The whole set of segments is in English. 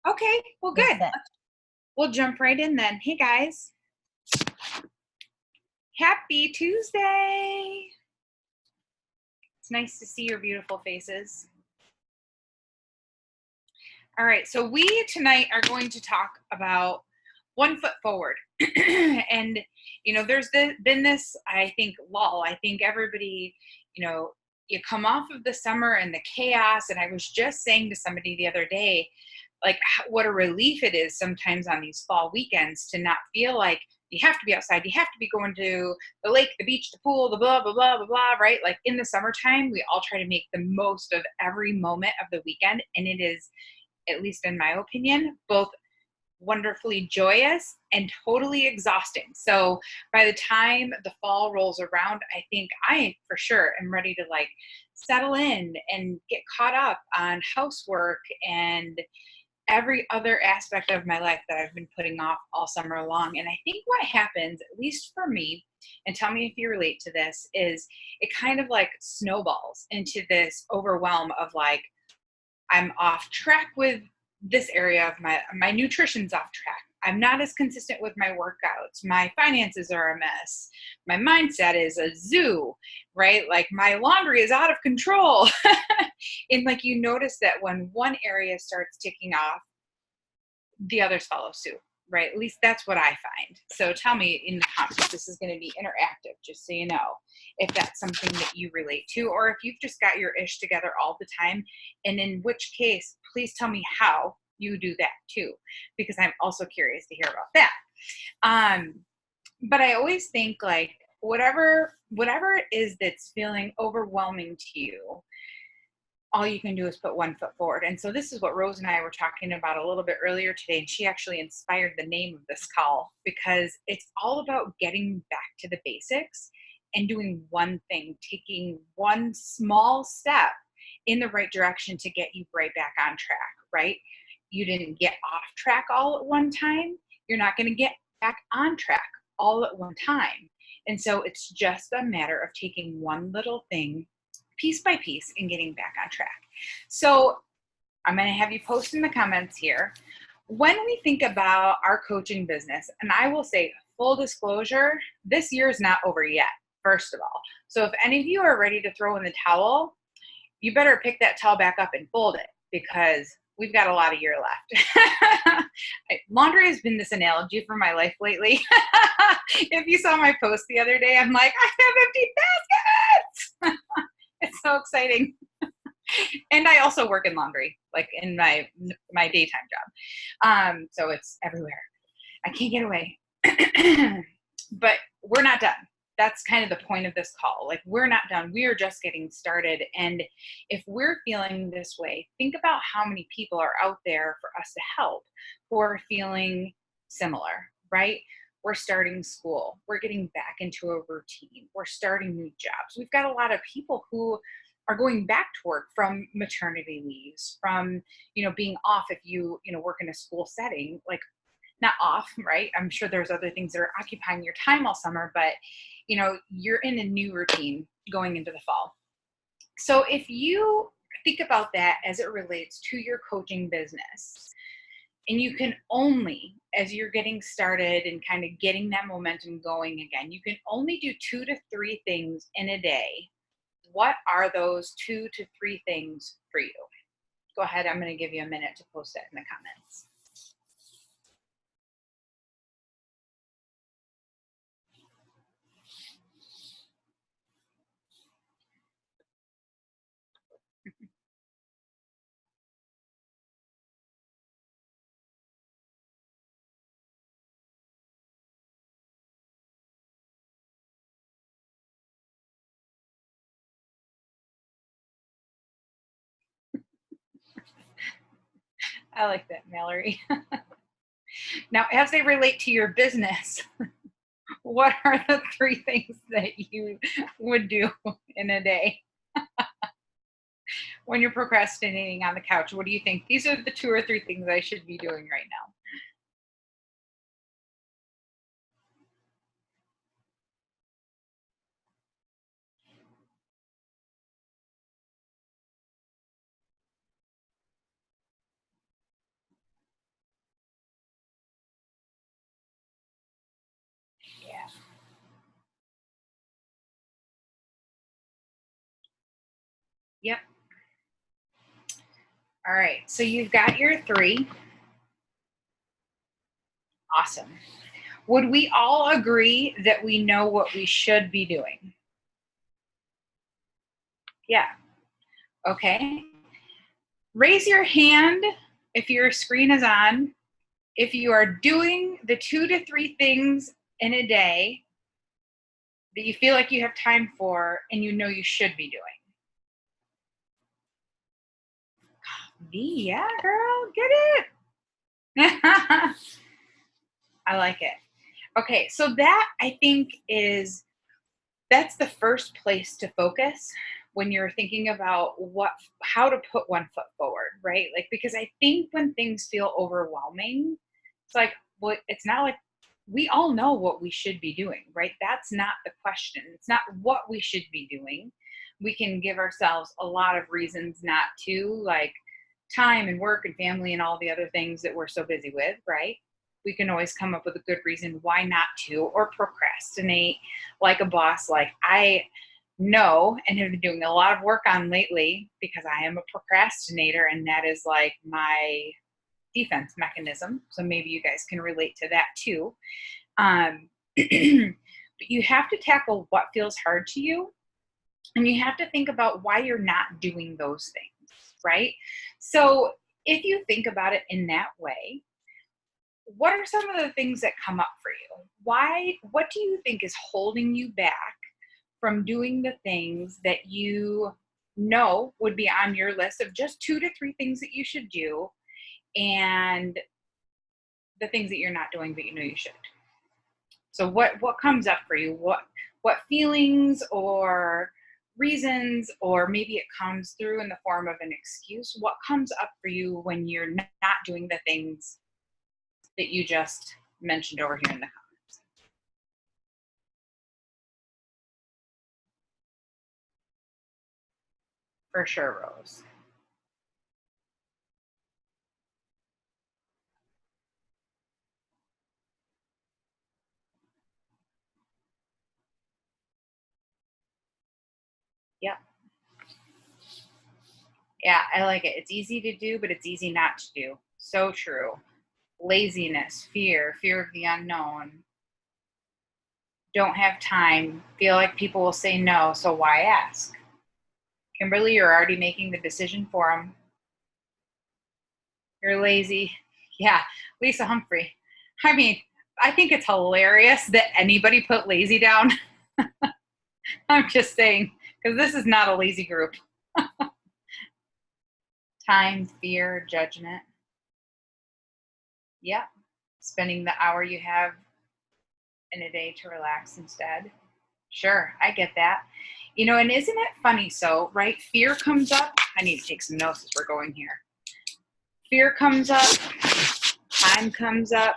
Okay, well, Yes, good. that. We'll jump right in then. Hey guys, happy Tuesday. It's nice to see your beautiful faces. All right, so we tonight are going to talk about 1 foot forward. And, there's been this, I think, lull. I think everybody, you come off of the summer and the chaos. And I was just saying to somebody the other day, like, what a relief it is sometimes on these fall weekends to not feel like you have to be outside. You have to be going to the lake, the beach, the pool, the blah, blah, blah, blah, blah, right? Like in the summertime, we all try to make the most of every moment of the weekend. And it is, at least in my opinion, both wonderfully joyous and totally exhausting. So by the time the fall rolls around, I think I for sure am ready to like settle in and get caught up on housework and every other aspect of my life that I've been putting off all summer long. And I think what happens, at least for me, and tell me if you relate to this, is it kind of like snowballs into this overwhelm of like, I'm off track with this area of my nutrition's off track. I'm not as consistent with my workouts. My finances are a mess. My mindset is a zoo, right? Like my laundry is out of control. And like you notice that when one area starts ticking off, the others follow suit, right? At least that's what I find. So tell me in the comments, this is going to be interactive, just so you know, if that's something that you relate to, or if you've just got your ish together all the time. And in which case, please tell me how you do that too, because I'm also curious to hear about that. But I always think like whatever it is that's feeling overwhelming to you, all you can do is put 1 foot forward. And so this is what Rose and I were talking about a little bit earlier today. And she actually inspired the name of this call because it's all about getting back to the basics and doing one thing, taking one small step in the right direction to get you right back on track, right? You didn't get off track all at one time. You're not going to get back on track all at one time. And so it's just a matter of taking one little thing piece by piece and getting back on track. So I'm going to have you post in the comments here. When we think about our coaching business, and I will say full disclosure, this year is not over yet, first of all. So if any of you are ready to throw in the towel, you better pick that towel back up and fold it because we've got a lot of year left. Laundry has been this analogy for my life lately. If you saw my post the other day, I'm like, I have empty baskets. It's so exciting. And I also work in laundry, like in my daytime job. So it's everywhere. I can't get away. But we're not done. That's kind of the point of this call. Like we're not done. We are just getting started. And if we're feeling this way, think about how many people are out there for us to help who are feeling similar, right? We're starting school. We're getting back into a routine. We're starting new jobs. We've got a lot of people who are going back to work from maternity leaves, from, being off if you work in a school setting, like not off, right? I'm sure there's other things that are occupying your time all summer, but you're in a new routine going into the fall. So if you think about that as it relates to your coaching business, and you can only, as you're getting started and kind of getting that momentum going again, you can only do 2 to 3 things in a day. What are those 2 to 3 things for you? Go ahead. I'm going to give you a minute to post that in the comments. I like that, Mallory. Now, as they relate to your business, what are the 3 things that you would do in a day when you're procrastinating on the couch? What do you think? These are the 2 or 3 things I should be doing right now. Yep. All right. So you've got your 3. Awesome. Would we all agree that we know what we should be doing? Yeah. Okay. Raise your hand if your screen is on, if you are doing the 2 to 3 things in a day that you feel like you have time for and you know you should be doing. Yeah, girl, get it. I like it. Okay, so that I think that's the first place to focus when you're thinking about how to put one foot forward, right? Like, because I think when things feel overwhelming, it's like, well, it's not like we all know what we should be doing, right? That's not the question. It's not what we should be doing. We can give ourselves a lot of reasons not to, like time and work and family and all the other things that we're so busy with, right? We can always come up with a good reason why not to, or procrastinate like a boss. Like I know and have been doing a lot of work on lately because I am a procrastinator, and that is like my defense mechanism. So maybe you guys can relate to that too. But you have to tackle what feels hard to you, and you have to think about why you're not doing those things, right? So if you think about it in that way, what are some of the things that come up for you? What do you think is holding you back from doing the things that you know would be on your list of just 2 to 3 things that you should do, and the things that you're not doing but you know you should? So what comes up for you? What feelings or reasons, or maybe it comes through in the form of an excuse? What comes up for you when you're not doing the things that you just mentioned over here in the comments? For sure, Rose. Yep. Yeah, I like it. It's easy to do, but it's easy not to do. So true. Laziness, fear of the unknown, don't have time, feel like people will say no, so why ask? Kimberly, you're already making the decision for them. You're lazy. Yeah, Lisa Humphrey. I mean, I think it's hilarious that anybody put lazy down. I'm just saying, because this is not a lazy group. Time, fear, judgment. Yep. Spending the hour you have in a day to relax instead. Sure, I get that. And isn't it funny? So, right, fear comes up. I need to take some notes as we're going here. Fear comes up, time comes up.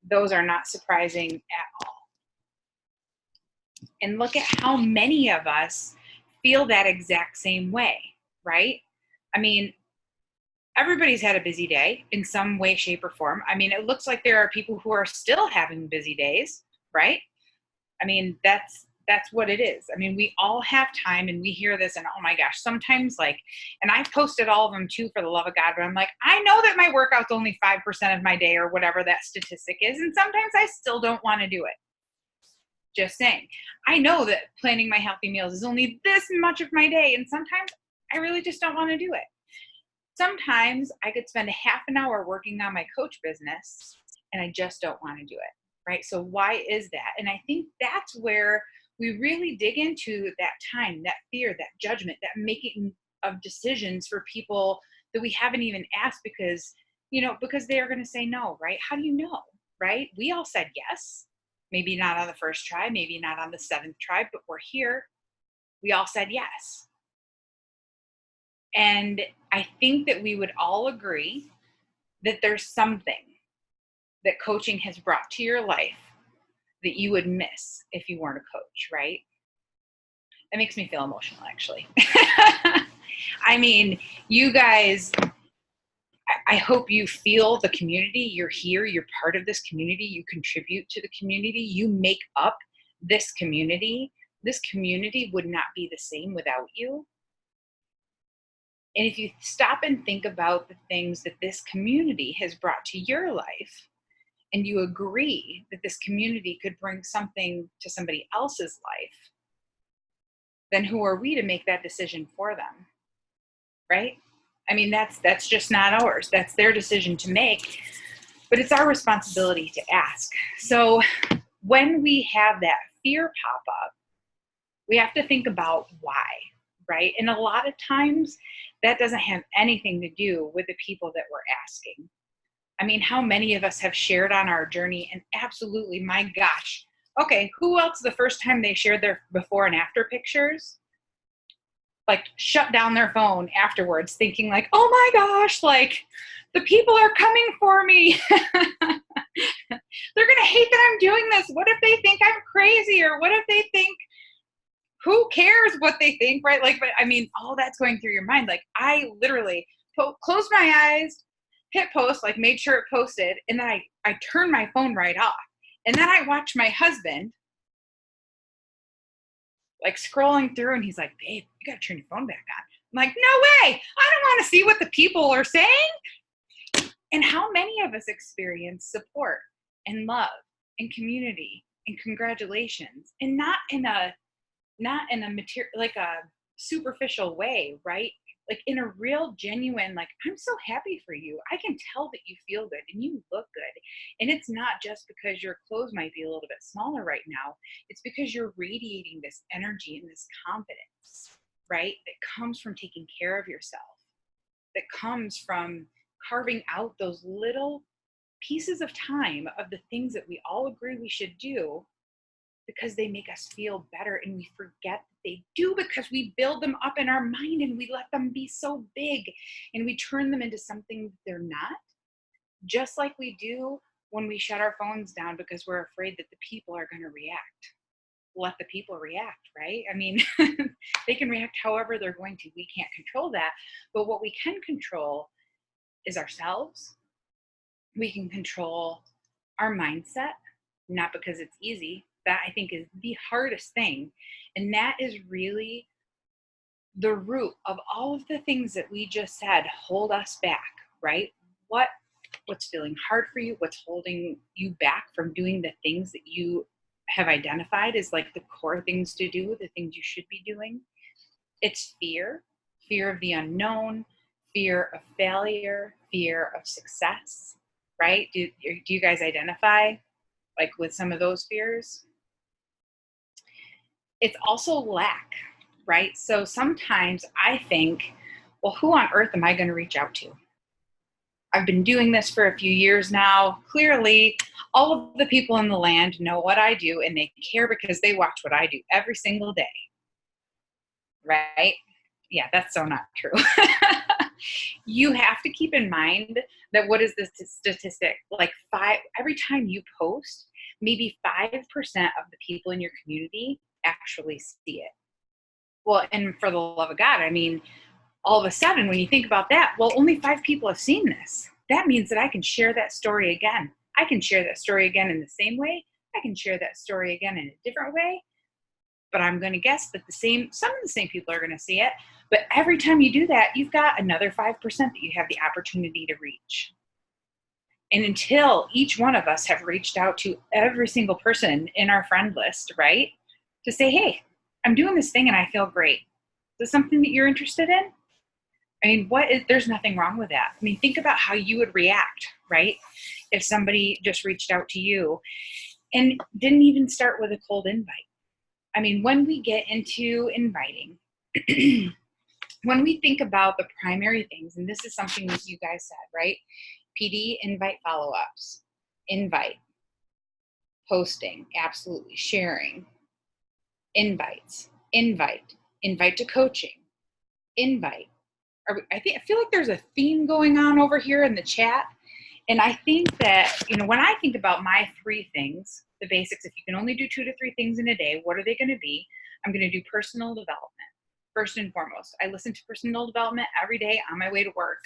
Those are not surprising at all. And look at how many of us feel that exact same way, right? I mean, everybody's had a busy day in some way, shape, or form. I mean, it looks like there are people who are still having busy days, right? I mean, that's what it is. I mean, we all have time, and we hear this, and oh my gosh, sometimes and I've posted all of them too, for the love of God, but I'm like, I know that my workout's only 5% of my day, or whatever that statistic is, and sometimes I still don't want to do it. Just saying. I know that planning my healthy meals is only this much of my day, and sometimes I really just don't want to do it. Sometimes I could spend a half an hour working on my coach business, and I just don't want to do it, right? So why is that? And I think that's where we really dig into that time, that fear, that judgment, that making of decisions for people that we haven't even asked, because they are going to say no, right? How do you know, right? We all said yes. Maybe not on the first try, maybe not on the 7th try, but we're here. We all said yes. And I think that we would all agree that there's something that coaching has brought to your life that you would miss if you weren't a coach, right? That makes me feel emotional, actually. I mean, you guys, I hope you feel the community. You're here, you're part of this community, you contribute to the community, you make up this community. This community would not be the same without you. And if you stop and think about the things that this community has brought to your life, and you agree that this community could bring something to somebody else's life, then who are we to make that decision for them? Right? I mean, that's just not ours. That's their decision to make, but it's our responsibility to ask. So when we have that fear pop up, we have to think about why, right? And a lot of times that doesn't have anything to do with the people that we're asking. I mean, how many of us have shared on our journey, and absolutely, my gosh, okay, who else the first time they shared their before and after pictures, like shut down their phone afterwards thinking like, oh my gosh, like the people are coming for me. They're going to hate that I'm doing this. What if they think I'm crazy? Or what if they think, who cares what they think, right? Like, but I mean, all that's going through your mind. Like I literally closed my eyes, hit post, like made sure it posted. And then I turned my phone right off. And then I watched my husband like scrolling through, and he's like, babe, you got to turn your phone back on. I'm like, no way. I don't want to see what the people are saying. And how many of us experience support and love and community and congratulations, and not in a material, like a superficial way, right? Like in a real genuine, like, I'm so happy for you. I can tell that you feel good and you look good. And it's not just because your clothes might be a little bit smaller right now. It's because you're radiating this energy and this confidence, right? That comes from taking care of yourself, that comes from carving out those little pieces of time of the things that we all agree we should do, because they make us feel better, and we forget that they do because we build them up in our mind and we let them be so big and we turn them into something they're not, just like we do when we shut our phones down because we're afraid that the people are going to react. Let the people react, right? I mean, they can react however they're going to. We can't control that. But what we can control is ourselves. We can control our mindset, not because it's easy. That I think is the hardest thing. And that is really the root of all of the things that we just said hold us back, right? What's feeling hard for you? What's holding you back from doing the things that you have identified as like the core things to do, the things you should be doing? It's fear of the unknown, fear of failure, fear of success, right? Do you guys identify like with some of those fears? It's also lack, right? So sometimes I think, well, who on earth am I going to reach out to? I've been doing this for a few years now. Clearly, all of the people in the land know what I do, and they care because they watch what I do every single day, right? Yeah, that's so not true. You have to keep in mind that what is the statistic? Like every time you post, maybe 5% of the people in your community actually see it. Well, and for the love of God, I mean, all of a sudden, when you think about that, well, only 5 people have seen this. That means that I can share that story again. I can share that story again in the same way. I can share that story again in a different way. But I'm going to guess that some of the same people are going to see it. But every time you do that, you've got another 5% that you have the opportunity to reach. And until each one of us have reached out to every single person in our friend list, right? To say, hey, I'm doing this thing and I feel great. Is this something that you're interested in? I mean, there's nothing wrong with that. I mean, think about how you would react, right? If somebody just reached out to you and didn't even start with a cold invite. I mean, when we get into inviting, when we think about the primary things, and this is something that you guys said, right? PD, invite follow-ups, invite, posting, absolutely, sharing, invites, invite to coaching, invite. I feel like there's a theme going on over here in the chat. And I think that, when I think about my 3 things, the basics, if you can only do 2 to 3 things in a day, what are they going to be? I'm going to do personal development. First and foremost, I listen to personal development every day on my way to work,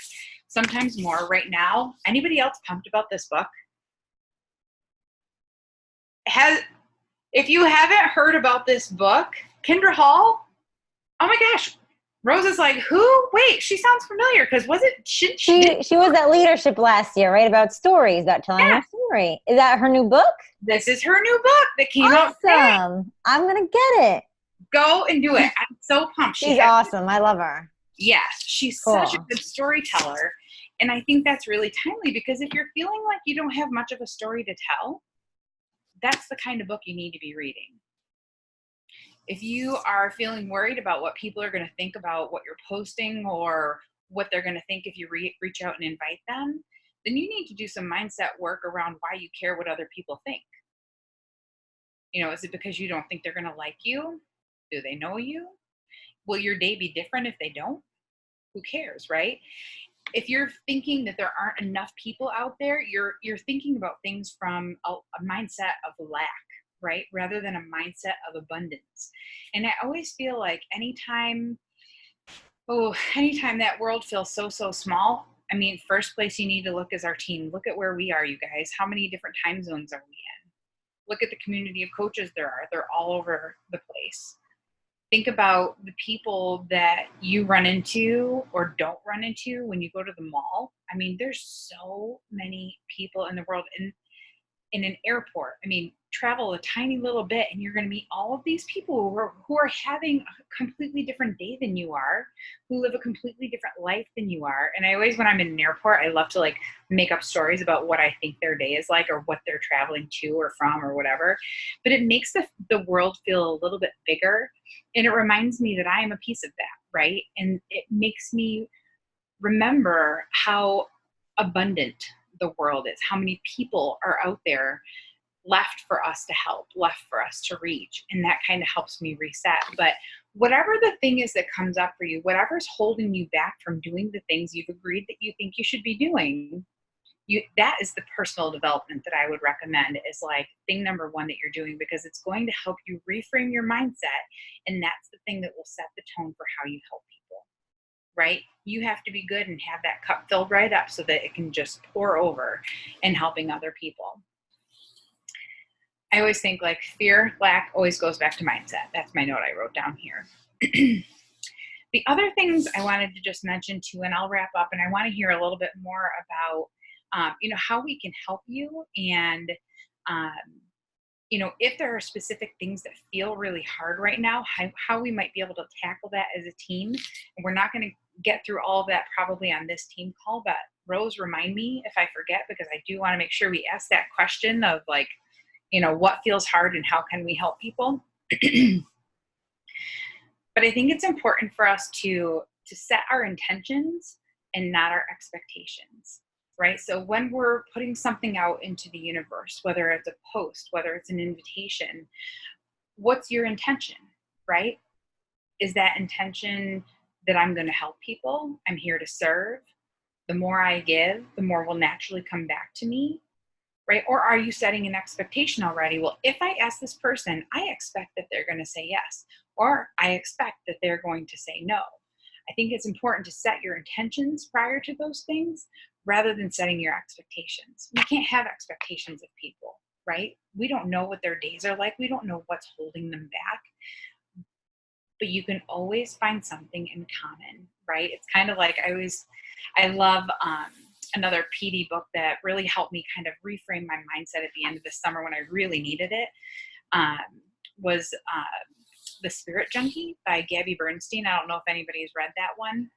sometimes more. Right now, anybody else pumped about this book? If you haven't heard about this book, Kendra Hall, oh my gosh, Rose is like, who? Wait, she sounds familiar. Because was it, She was at leadership last year, right? About stories, about telling yeah, your story. Is that her new book? this is her new book that came out today. Awesome. I'm going to get it. Go and do it. I'm so pumped. She's awesome. I love her. Yes, she's Cool. such a good storyteller. And I think that's really timely because if you're feeling like you don't have much of a story to tell, that's the kind of book you need to be reading. If you are feeling worried about what people are going to think about what you're posting or what they're going to think if you reach out and invite them, then you need to do some mindset work around why you care what other people think. You know, is it because you don't think they're going to like you? Do they know you? Will your day be different if they don't? Who cares, right? If you're thinking that there aren't enough people out there, you're thinking about things from a mindset of lack, right? Rather than a mindset of abundance. And I always feel like anytime that world feels so small, I mean, first place you need to look is our team. Look at where we are, you guys. How many different time zones are we in? Look at the community of coaches there are. They're all over the place. Think about the people that you run into or don't run into when you go to the mall. I mean, there's so many people in the world. In an airport, I mean, travel a tiny little bit and you're going to meet all of these people who are having a completely different day than you are, who live a completely different life than you are. And I always, when I'm in an airport, I love to like make up stories about what I think their day is like or what they're traveling to or from or whatever. But it makes the world feel a little bit bigger. And it reminds me that I am a piece of that, right? And it makes me remember how abundant the world is, how many people are out there left for us to help, left for us to reach. And that kind of helps me reset. But whatever the thing is that comes up for you, whatever's holding you back from doing the things you've agreed that you think you should be doing, that is the personal development that I would recommend is like thing number one that you're doing, because it's going to help you reframe your mindset. And that's the thing that will set the tone for how you help people, right? You have to be good and have that cup filled right up so that it can just pour over in helping other people. I always think like fear, lack always goes back to mindset. That's my note I wrote down here. The other things I wanted to just mention too, and I'll wrap up, and I want to hear a little bit more about, how we can help you. And, if there are specific things that feel really hard right now, how we might be able to tackle that as a team. And we're not going to get through all of that probably on this team call, but Rose, remind me if I forget, because I do want to make sure we ask that question of like, what feels hard and how can we help people? But I think it's important for us to set our intentions and not our expectations, right? So when we're putting something out into the universe, whether it's a post, whether it's an invitation, what's your intention, right? Is that intention that I'm going to help people? I'm here to serve. The more I give, the more will naturally come back to me, right? Or are you setting an expectation already? Well, if I ask this person, I expect that they're going to say yes, or I expect that they're going to say no. I think it's important to set your intentions prior to those things rather than setting your expectations. We can't have expectations of people, right? We don't know what their days are like. We don't know what's holding them back. But you can always find something in common, right? It's kind of like I love another PD book that really helped me kind of reframe my mindset at the end of the summer when I really needed it, was The Spirit Junkie by Gabby Bernstein. I don't know if anybody's read that one.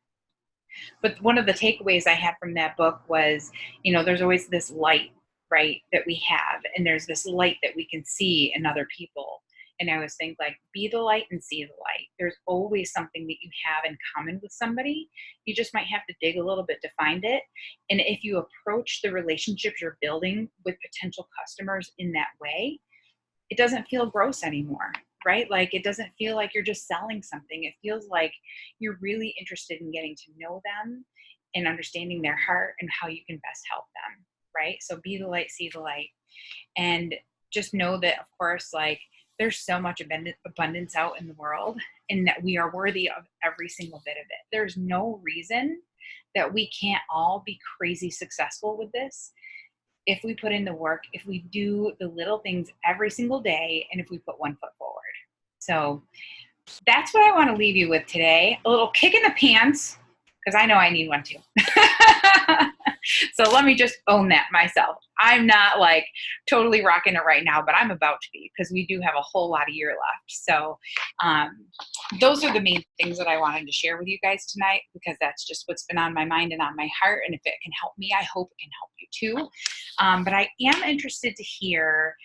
But one of the takeaways I had from that book was, there's always this light, right, that we have. And there's this light that we can see in other people. And I always think like, be the light and see the light. There's always something that you have in common with somebody. You just might have to dig a little bit to find it. And if you approach the relationships you're building with potential customers in that way, it doesn't feel gross anymore, right? Like it doesn't feel like you're just selling something. It feels like you're really interested in getting to know them and understanding their heart and how you can best help them, right? So be the light, see the light. And just know that, of course, like there's so much abundance out in the world and that we are worthy of every single bit of it. There's no reason that we can't all be crazy successful with this if we put in the work, if we do the little things every single day, and if we put one foot forward. So that's what I want to leave you with today. A little kick in the pants, because I know I need one too. So let me just own that myself. I'm not like totally rocking it right now, but I'm about to be, because we do have a whole lot of year left. So those are the main things that I wanted to share with you guys tonight, because that's just what's been on my mind and on my heart. And if it can help me, I hope it can help you too. But I am interested to hear,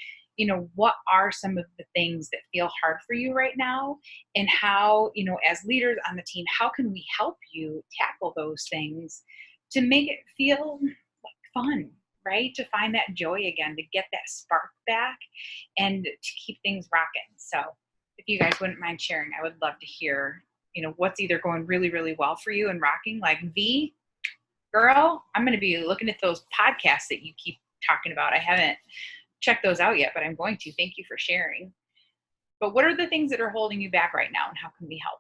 what are some of the things that feel hard for you right now, and how, as leaders on the team, how can we help you tackle those things to make it feel like fun, right? To find that joy again, to get that spark back, and to keep things rocking. So if you guys wouldn't mind sharing, I would love to hear, what's either going really, really well for you and rocking. Like, V, girl, I'm going to be looking at those podcasts that you keep talking about. I haven't checked those out yet, but I'm going to. Thank you for sharing. But what are the things that are holding you back right now, and how can we help?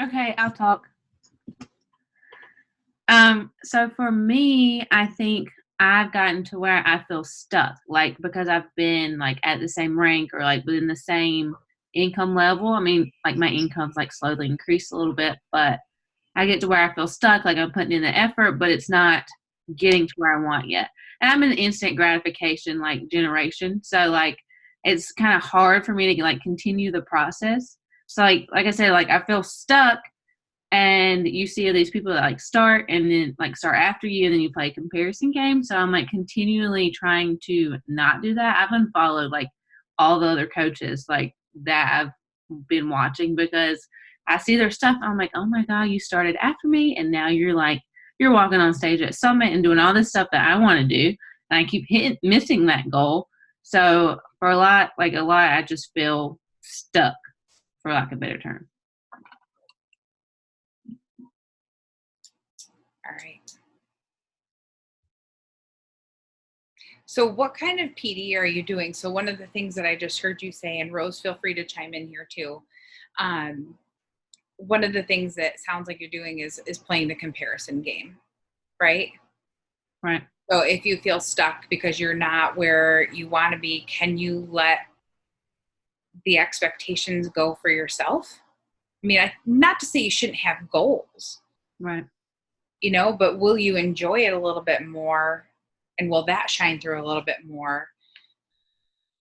Okay, I'll talk. So for me, I think I've gotten to where I feel stuck, like because I've been like at the same rank or like within the same income level. I mean, like my income's like slowly increased a little bit, but I get to where I feel stuck, like I'm putting in the effort, but it's not getting to where I want yet. And I'm in an instant gratification like generation. So like it's kind of hard for me to like continue the process. So like I said, like I feel stuck, and you see these people that like start and then like start after you, and then you play a comparison game. So I'm like continually trying to not do that. I've unfollowed like all the other coaches like that I've been watching, because I see their stuff. I'm like, oh my God, you started after me, and now you're walking on stage at Summit and doing all this stuff that I want to do, and I keep missing that goal. So for a lot, I just feel stuck, for lack of a better term. All right. So what kind of PD are you doing? So one of the things that I just heard you say, and Rose, feel free to chime in here too. One of the things that sounds like you're doing is playing the comparison game, right? Right. So if you feel stuck because you're not where you want to be, can you let the expectations go for yourself? I mean, not to say you shouldn't have goals, Right. But will you enjoy it a little bit more, and will that shine through a little bit more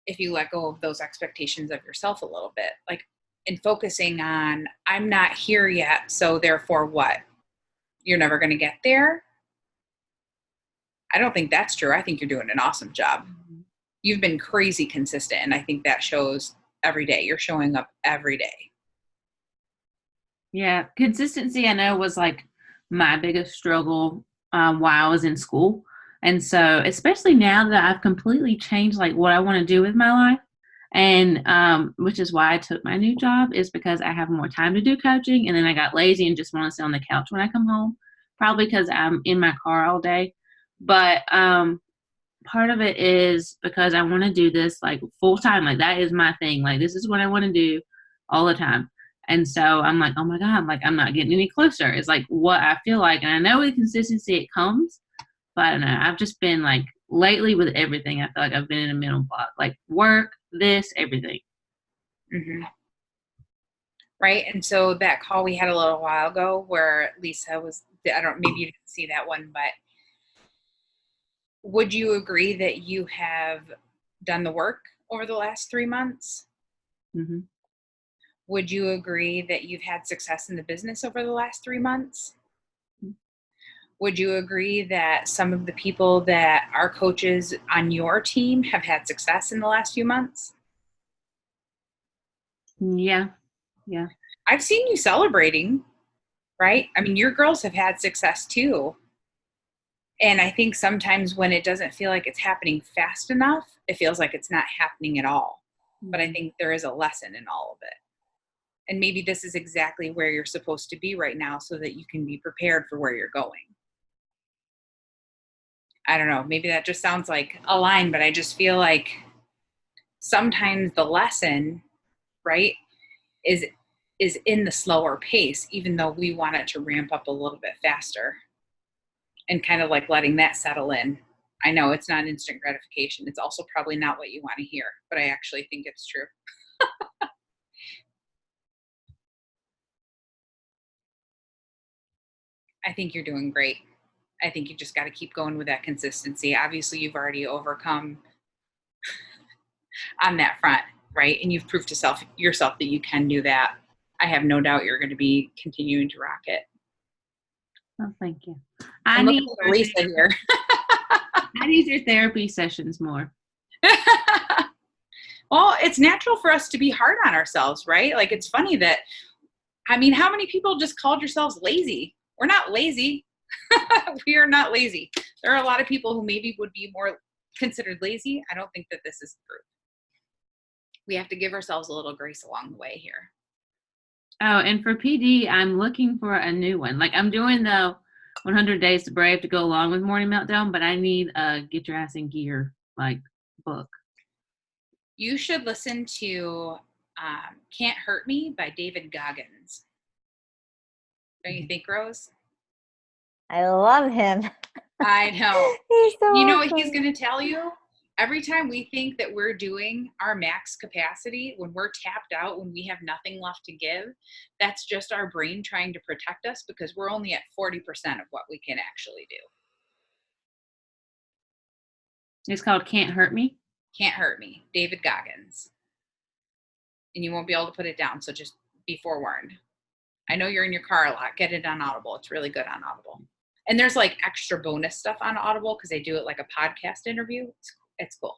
if you let go of those expectations of yourself a little bit? Like, in focusing on, I'm not here yet, so therefore what? You're never going to get there? I don't think that's true. I think you're doing an awesome job. Mm-hmm. You've been crazy consistent, and I think that shows every day. You're showing up every day. Yeah, consistency, I know, was like my biggest struggle while I was in school. And so, especially now that I've completely changed like what I want to do with my life, and which is why I took my new job, is because I have more time to do coaching, and then I got lazy and just want to sit on the couch when I come home, probably because I'm in my car all day. But part of it is because I want to do this like full time. Like that is my thing. Like this is what I want to do all the time. And so I'm like, oh my God, like I'm not getting any closer. It's like what I feel like. And I know with consistency it comes, but I don't know. I've just been like lately with everything, I feel like I've been in a mental block, like work, this, everything. Mm-hmm. Right. And so that call we had a little while ago where Lisa was, maybe you didn't see that one, but would you agree that you have done the work over the last 3 months? Mm-hmm. Would you agree that you've had success in the business over the last 3 months? Mm-hmm. Would you agree that some of the people that are coaches on your team have had success in the last few months? Yeah. Yeah. I've seen you celebrating, right? I mean, your girls have had success too. And I think sometimes when it doesn't feel like it's happening fast enough, it feels like it's not happening at all. Mm-hmm. But I think there is a lesson in all of it. And maybe this is exactly where you're supposed to be right now so that you can be prepared for where you're going. I don't know, maybe that just sounds like a line, but I just feel like sometimes the lesson, right, is in the slower pace, even though we want it to ramp up a little bit faster, and kind of like letting that settle in. I know it's not instant gratification. It's also probably not what you want to hear, but I actually think it's true. I think you're doing great. I think you just got to keep going with that consistency. Obviously, you've already overcome on that front, right? And you've proved to yourself that you can do that. I have no doubt you're going to be continuing to rock it. Oh, thank you. I'm looking at Lisa here. I need your therapy sessions more. Well, it's natural for us to be hard on ourselves, right? Like, it's funny that, I mean, how many people just called yourselves lazy? We're not lazy. We are not lazy. There are a lot of people who maybe would be more considered lazy. I don't think that this is true. We have to give ourselves a little grace along the way here. Oh, and for PD, I'm looking for a new one. Like, I'm doing the 100 Days to Brave to go along with Morning Meltdown, but I need a Get Your Ass in Gear, like, book. You should listen to Can't Hurt Me by David Goggins. Don't you think, Rose? I love him. I know. He's so You know awesome. what he's going to tell you? Every time we think that we're doing our max capacity, when we're tapped out, when we have nothing left to give, that's just our brain trying to protect us because we're only at 40% of what we can actually do. It's called Can't Hurt Me? Can't Hurt Me, David Goggins. And you won't be able to put it down, so just be forewarned. I know you're in your car a lot. Get it on Audible. It's really good on Audible. And there's like extra bonus stuff on Audible because they do it like a podcast interview. It's cool.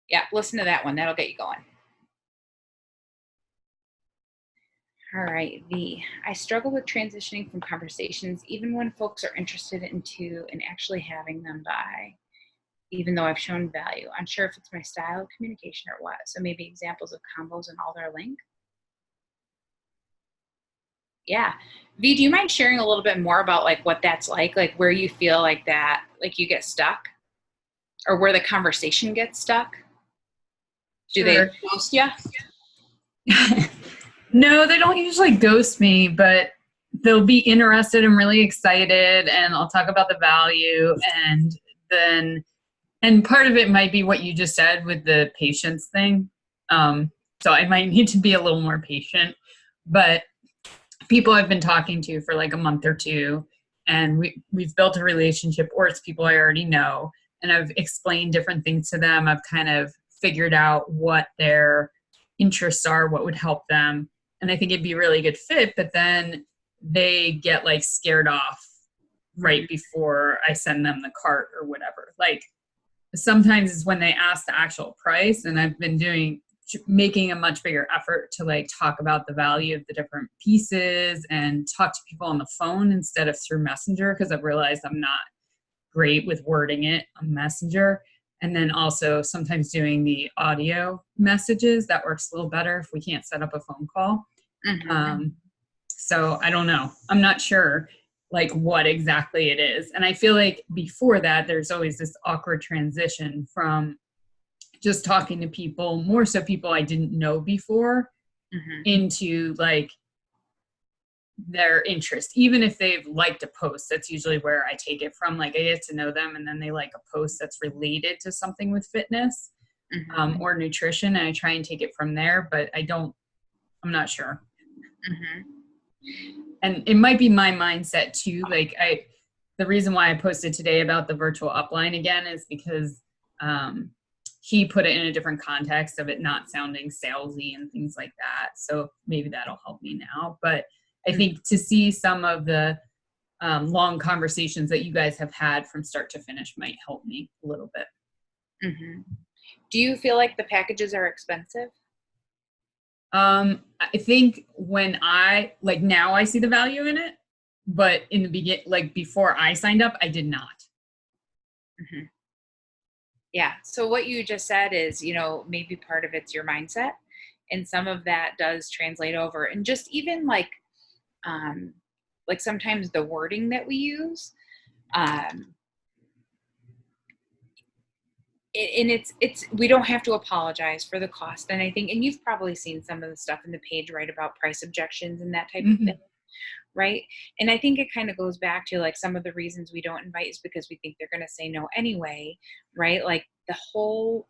Yeah, listen to that one. That'll get you going. All right, V. I struggle with transitioning from conversations, even when folks are interested into and actually having them by, even though I've shown value. Unsure if it's my style of communication or what. So maybe examples of combos and all their link. Yeah. V, do you mind sharing a little bit more about like what that's like where you feel like that, like you get stuck or where the conversation gets stuck? Do they ghost you? No, they don't usually ghost me, but they'll be interested and really excited, and I'll talk about the value, and part of it might be what you just said with the patience thing. So I might need to be a little more patient, but people I've been talking to for like a month or two, and we've built a relationship, or it's people I already know, and I've explained different things to them. I've kind of figured out what their interests are, what would help them. And I think it'd be a really good fit, but then they get like scared off right before I send them the cart or whatever. Like sometimes it's when they ask the actual price, and I've been making a much bigger effort to like talk about the value of the different pieces and talk to people on the phone instead of through Messenger, because I've realized I'm not great with wording it on Messenger. And then also sometimes doing the audio messages, that works a little better if we can't set up a phone call. Mm-hmm. So I don't know. I'm not sure like what exactly it is. And I feel like before that, there's always this awkward transition from just talking to people, more so people I didn't know before, into like their interest. Even if they've liked a post, that's usually where I take it from. Like I get to know them, and then they like a post that's related to something with fitness or nutrition, and I try and take it from there, but I'm not sure. And it might be my mindset too. Like the reason why I posted today about the virtual upline again is because he put it in a different context of it not sounding salesy and things like that. So maybe that'll help me now. But I think to see some of the long conversations that you guys have had from start to finish might help me a little bit. Do you feel like the packages are expensive? I think when now I see the value in it, but in the beginning, like before I signed up, I did not. Yeah. So what you just said is, maybe part of it's your mindset, and some of that does translate over, and just even like sometimes the wording that we use, it's we don't have to apologize for the cost. And I think, and you've probably seen some of the stuff in the page, right, about price objections and that type of thing. right? And I think it kind of goes back to like some of the reasons we don't invite is because we think they're going to say no anyway, right? Like the whole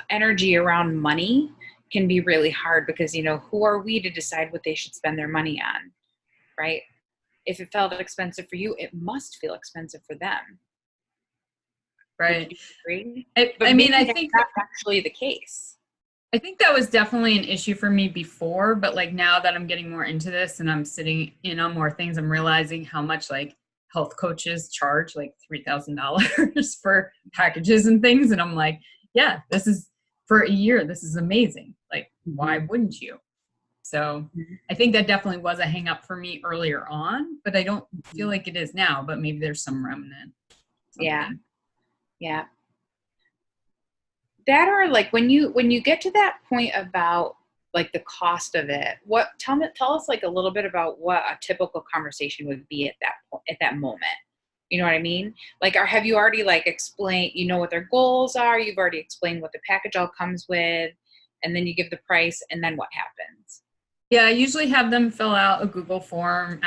energy around money can be really hard because, who are we to decide what they should spend their money on, right? If it felt expensive for you, it must feel expensive for them. Right. Would you agree? I mean, I think that's actually the case. I think that was definitely an issue for me before, but like now that I'm getting more into this and I'm sitting in on more things, I'm realizing how much like health coaches charge like $3,000 for packages and things. And I'm like, yeah, this is for a year. This is amazing. Like, why wouldn't you? So I think that definitely was a hang up for me earlier on, but I don't feel like it is now, but maybe there's some remnant. Something. Yeah. That or like when you get to that point about like the cost of it, tell us like a little bit about what a typical conversation would be at that moment. You know what I mean? Like, have you already like explained, what their goals are? You've already explained what the package all comes with, and then you give the price, and then what happens? Yeah, I usually have them fill out a Google form,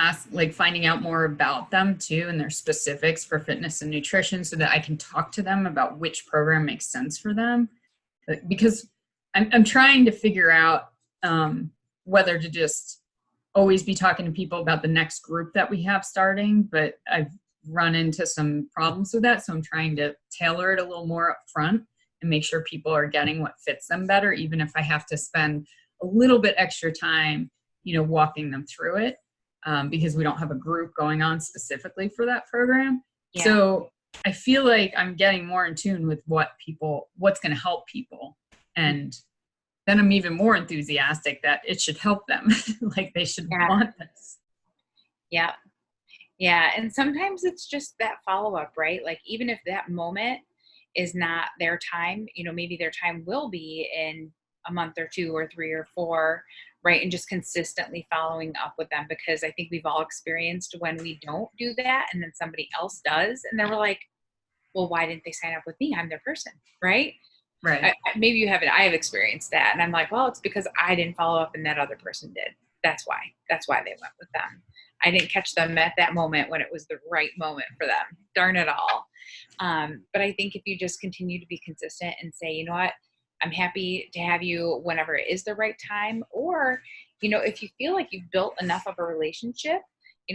finding out more about them too and their specifics for fitness and nutrition so that I can talk to them about which program makes sense for them. Because I'm trying to figure out whether to just always be talking to people about the next group that we have starting, but I've run into some problems with that. So I'm trying to tailor it a little more up front and make sure people are getting what fits them better, even if I have to spend a little bit extra time, walking them through it because we don't have a group going on specifically for that program. Yeah. So I feel like I'm getting more in tune with what's going to help people. And then I'm even more enthusiastic that it should help them. Like they should want this. Yeah. Yeah. And sometimes it's just that follow-up, right? Like even if that moment is not their time, maybe their time will be in a month or 2 or 3 or 4, right? And just consistently following up with them, because I think we've all experienced when we don't do that and then somebody else does. And then we're like, well, why didn't they sign up with me? I'm their person, right? Right. Maybe you haven't. I have experienced that. And I'm like, well, it's because I didn't follow up and that other person did. That's why they went with them. I didn't catch them at that moment when it was the right moment for them. Darn it all. But I think if you just continue to be consistent and say, you know what, I'm happy to have you whenever it is the right time. Or, if you feel like you've built enough of a relationship,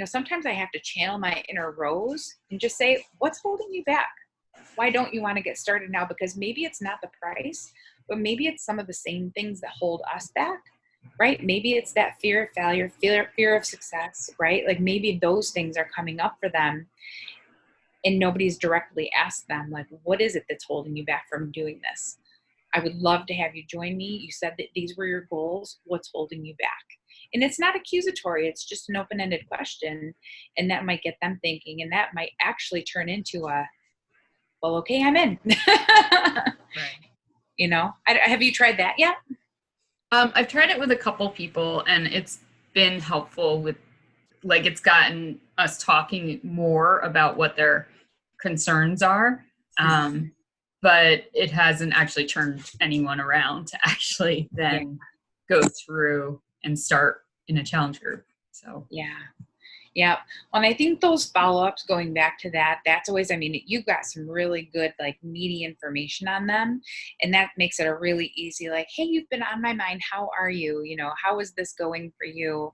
sometimes I have to channel my inner Rose and just say, what's holding you back? Why don't you want to get started now? Because maybe it's not the price, but maybe it's some of the same things that hold us back, right? Maybe it's that fear of failure, fear of success, right? Like maybe those things are coming up for them and nobody's directly asked them, like, what is it that's holding you back from doing this? I would love to have you join me. You said that these were your goals. What's holding you back? And it's not accusatory. It's just an open-ended question. And that might get them thinking. And that might actually turn into well, okay, I'm in. Right. Have you tried that yet? I've tried it with a couple people and it's been helpful with, like, it's gotten us talking more about what their concerns are. But it hasn't actually turned anyone around to actually then go through and start in a challenge group. So yeah. Well, and I think those follow-ups, going back to that's always, you've got some really good, like, meaty information on them. And that makes it a really easy, like, hey, you've been on my mind. How are you? How is this going for you?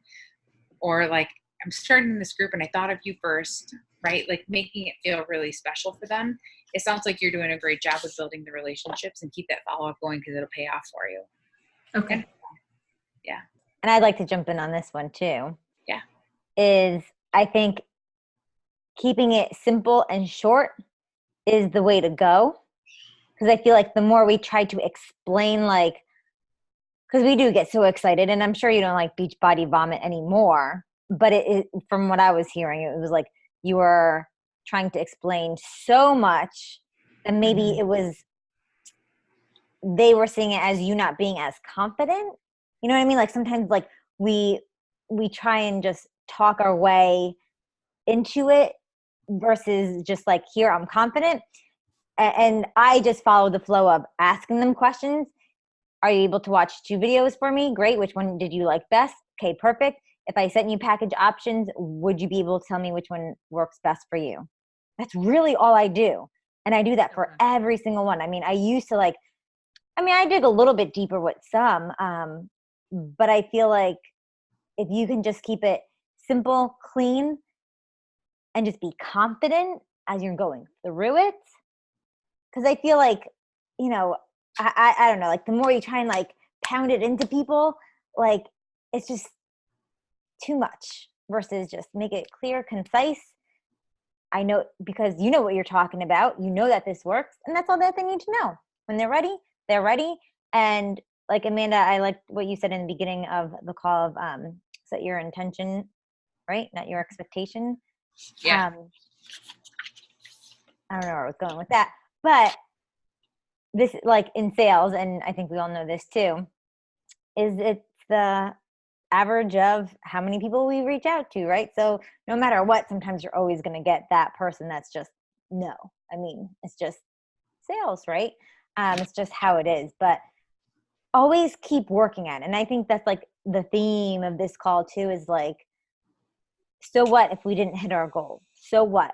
Or like, I'm starting this group and I thought of you first, right? Like making it feel really special for them. It sounds like you're doing a great job with building the relationships, and keep that follow-up going because it'll pay off for you. Okay. Yeah. And I'd like to jump in on this one too. Yeah. Is I think keeping it simple and short is the way to go. Because I feel like the more we try to explain, because we do get so excited, and I'm sure you don't like beach body vomit anymore, but from what I was hearing, it was like you were trying to explain so much, and maybe they were seeing it as you not being as confident. You know what I mean? Like sometimes like we try and just talk our way into it versus just like, here, I'm confident. And I just follow the flow of asking them questions. Are you able to watch 2 videos for me? Great. Which one did you like best? Okay, perfect. if I sent you package options, would you be able to tell me which one works best for you? That's really all I do. And I do that for every single one. I mean, I dig a little bit deeper with some, but I feel like if you can just keep it simple, clean, and just be confident as you're going through it. Because I feel like, I don't know, like the more you try and like pound it into people, like it's just too much versus just make it clear, concise. I know, because you know what you're talking about. You know that this works, and that's all that they need to know. When they're ready, they're ready. And like Amanda, I liked what you said in the beginning of the call of set your intention, right? Not your expectation. Yeah. I don't know where I was going with that, but this, like in sales, and I think we all know this too, is it's the average of how many people we reach out to, right? So no matter what, sometimes you're always going to get that person that's just no. I mean, it's just sales, right? It's just how it is, but always keep working at it. And I think that's like the theme of this call too, is like, so what if we didn't hit our goal? So what?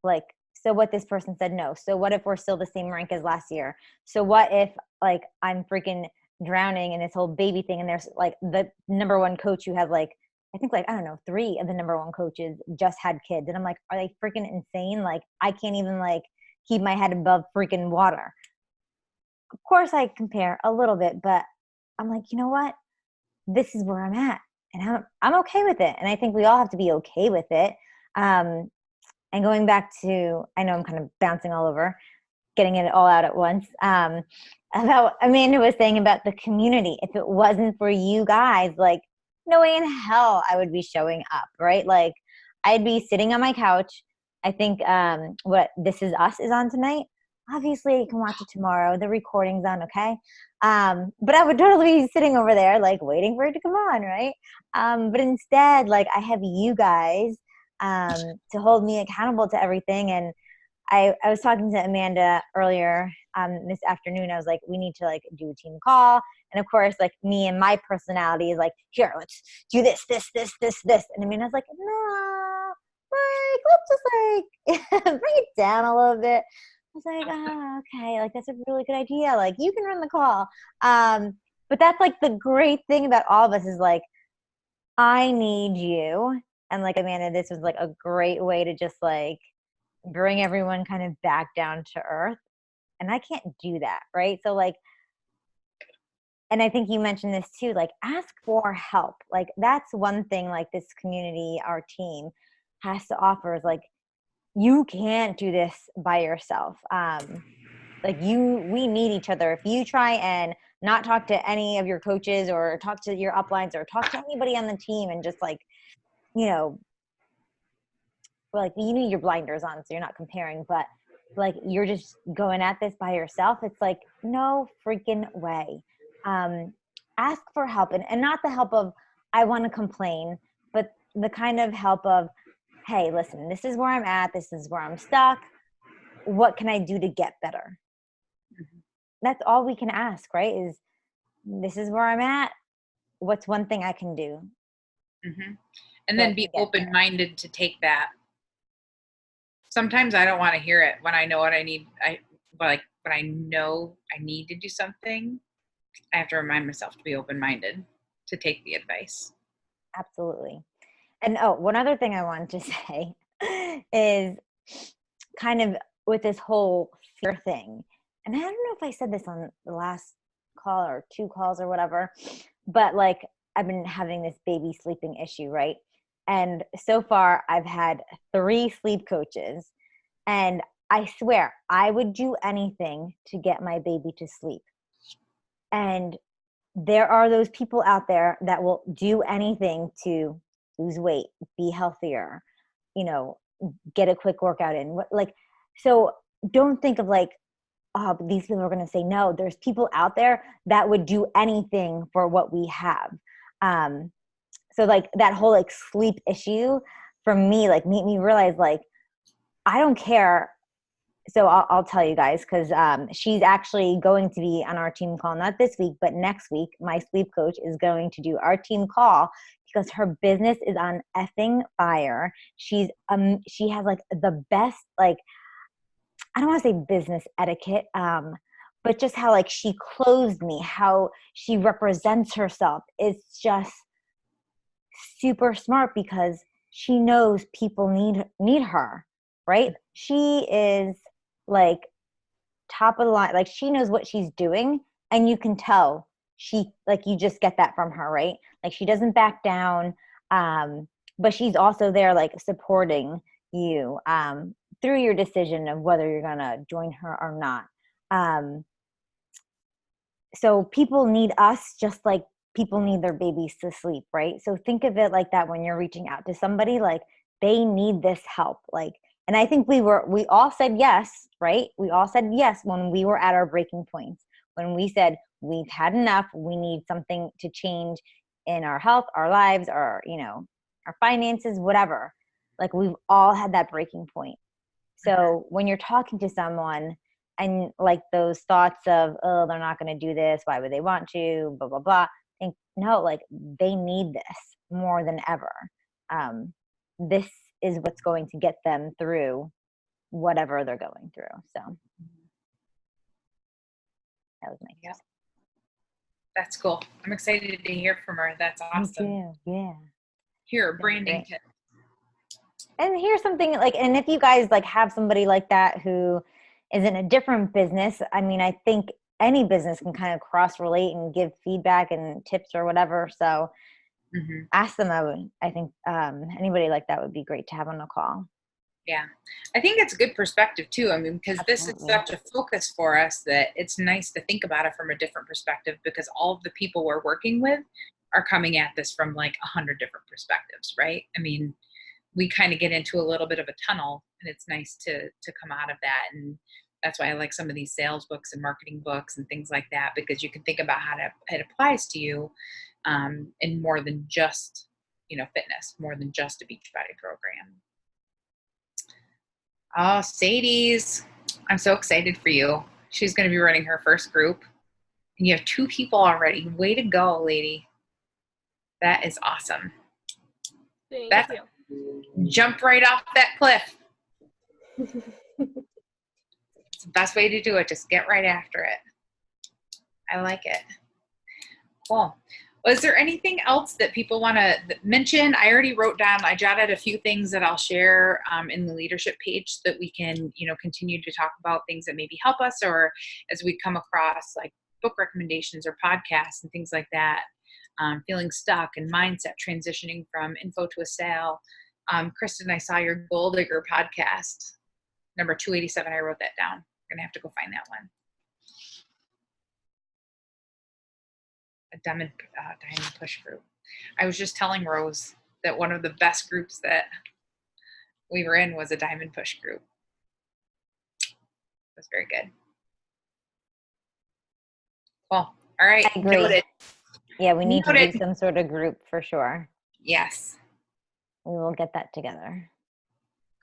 Like, so what this person said no? So what if we're still the same rank as last year? So what if like I'm freaking drowning in this whole baby thing, and there's like the number one coach who has like, I think like, I don't know, 3 of the number one coaches just had kids. And I'm like, are they freaking insane? Like I can't even like keep my head above freaking water. Of course I compare a little bit, but I'm like, you know what? This is where I'm at, and I'm okay with it. And I think we all have to be okay with it. And going back to, I know I'm kind of bouncing all over, getting it all out at once, about Amanda was saying about the community. If it wasn't for you guys, like no way in hell I would be showing up, right? Like I'd be sitting on my couch. I think what This Is Us is on tonight. Obviously, you can watch it tomorrow. The recording's on, okay? But I would totally be sitting over there, like, waiting for it to come on, right? But instead, like, I have you guys to hold me accountable to everything. And I was talking to Amanda earlier this afternoon. I was like, we need to, like, do a team call. And, of course, like, me and my personality is like, here, let's do this. And Amanda's like, no, like, let's just, like, bring it down a little bit. I was like, oh, okay, like that's a really good idea. Like you can run the call. But that's like the great thing about all of us is like, I need you. And like Amanda, this was like a great way to just like bring everyone kind of back down to earth. And I can't do that, right? So like, and I think you mentioned this too, like ask for help. Like that's one thing like this community, our team has to offer is like, you can't do this by yourself. We need each other. If you try and not talk to any of your coaches or talk to your uplines or talk to anybody on the team and just like, like you need your blinders on so you're not comparing, but like you're just going at this by yourself. It's like, no freaking way. Ask for help and not the help of, I want to complain, but the kind of help of, hey, listen, this is where I'm at. This is where I'm stuck. What can I do to get better? Mm-hmm. That's all we can ask, right? Is this is where I'm at. What's one thing I can do? Mm-hmm. And then be open-minded to take that. Sometimes I don't want to hear it when I know what I need. When I know I need to do something, I have to remind myself to be open-minded to take the advice. Absolutely. And one other thing I wanted to say is kind of with this whole fear thing. And I don't know if I said this on the last call or 2 calls or whatever, but like I've been having this baby sleeping issue, right? And so far I've had 3 sleep coaches, and I swear I would do anything to get my baby to sleep. And there are those people out there that will do anything to lose weight, be healthier, get a quick workout in. So don't think of like, oh, these people are going to say no. There's people out there that would do anything for what we have. So like that whole like sleep issue for me, like made me realize like, I don't care so I'll tell you guys, because she's actually going to be on our team call, not this week, but next week. My sleep coach is going to do our team call because her business is on effing fire. She has like the best, like, I don't want to say business etiquette, but just how like she clothes me, how she represents herself. It's just super smart because she knows people need her, right? She is like top of the line. Like she knows what she's doing, and you can tell like you just get that from her, right? Like she doesn't back down, but she's also there like supporting you through your decision of whether you're gonna join her or not. So people need us just like people need their babies to sleep, right? So think of it like that when you're reaching out to somebody, like they need this help. Like, and I think we all said yes, right? We all said yes when we were at our breaking points, when we said we've had enough, we need something to change in our health, our lives, our, our finances, whatever. Like we've all had that breaking point. So when you're talking to someone and like those thoughts of, oh, they're not going to do this, why would they want to, blah, blah, blah. Think, no, like they need this more than ever. This is what's going to get them through whatever they're going through. So that was nice. Yeah. That's cool. I'm excited to hear from her. That's awesome. Me too. Yeah. Here, branding great. tip. And here's something like, and if you guys like have somebody like that who is in a different business, I mean, I think any business can kind of cross relate and give feedback and tips or whatever. So ask them. I think anybody like that would be great to have on the call. Yeah. I think it's a good perspective too. I mean, because this is such a focus for us that it's nice to think about it from a different perspective, because all of the people we're working with are coming at this from like 100 different perspectives, right? I mean, we kind of get into a little bit of a tunnel, and it's nice to come out of that. And that's why I like some of these sales books and marketing books and things like that, because you can think about how it applies to you in more than just, fitness, more than just a Beachbody program. Oh, Sadie's, I'm so excited for you. She's going to be running her first group, and you have 2 people already. Way to go, lady. That is awesome. Thank you. Jump right off that cliff. It's the best way to do it. Just get right after it. I like it. Cool. Was there anything else that people want to mention? I already wrote down, I jotted a few things that I'll share in the leadership page so that we can, continue to talk about things that maybe help us, or as we come across like book recommendations or podcasts and things like that. Feeling stuck and mindset, transitioning from info to a sale. Kristen, I saw your Goal Digger podcast, number 287. I wrote that down. I'm going to have to go find that one. A Diamond Push group. I was just telling Rose that one of the best groups that we were in was a Diamond Push group. It was very good. Cool. All right. I agree. Noted. Yeah, we need to do some sort of group for sure. Yes. We will get that together.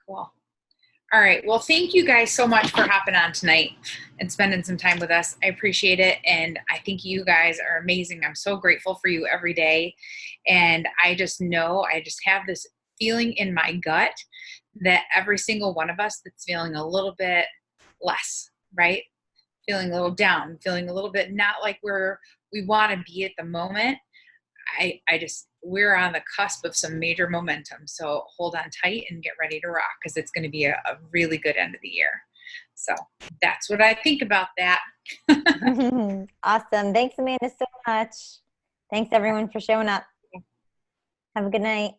Cool. All right. Well, thank you guys so much for hopping on tonight and spending some time with us. I appreciate it. And I think you guys are amazing. I'm so grateful for you every day. And I just know, I just have this feeling in my gut that every single one of us that's feeling a little bit less, right? Feeling a little down, feeling a little bit not like we want to be at the moment. We're on the cusp of some major momentum. So hold on tight and get ready to rock, because it's going to be a really good end of the year. So that's what I think about that. Awesome. Thanks, Amanda, so much. Thanks, everyone, for showing up. Have a good night.